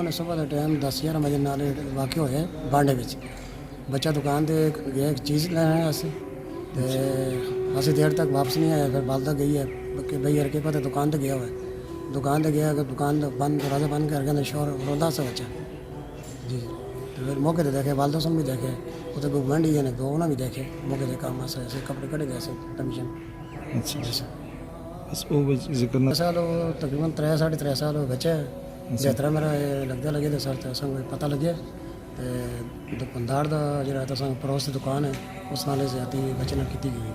ਤਕਰੀਬਨ ਸਵੇਰ ਦਾ ਟਾਈਮ 10-11 ਵਜੇ ਨਾਲ ਵਾਕਿਆ ਹੋਇਆ ਬਾਂਡੇ ਵਿੱਚ। ਬੱਚਾ ਦੁਕਾਨ ਤੇ ਗਿਆ ਇੱਕ ਚੀਜ਼ ਲੈਣ ਅਸੀਂ ਤੇ ਅਸੀਂ ਦੇਰ ਤੱਕ ਵਾਪਸ ਨਹੀਂ ਆਇਆ। ਫਿਰ ਵਾਲਦਾ ਗਈ ਹੈ ਕਿ ਭਈ ਯਾਰ ਕੀ ਪਤਾ ਦੁਕਾਨ ਤੇ ਗਿਆ ਹੋਇਆ। ਦੁਕਾਨ ਤੇ ਗਿਆ ਕਿ ਦੁਕਾਨ बंद दरवाज़ा बंद कर गया शोर रोंदा सा बच्चा जी। तो फिर मौके पर देखे वालदा सुन भी देखे उधर कोई गुआढ़ी ने दो ना भी देखे मौके पर काम ऐसे कपड़े कटे गए से कमीशन। अच्छा बस वो जिक्र ना साल तकरीबन 3-3.5 साल हो बच्चे जेतरा मेरा लगता लगे तो सर तो पता लगे तो दुकानदार का जो पड़ोस की दुकान है उस नाले से आती बच्चे ने की गई।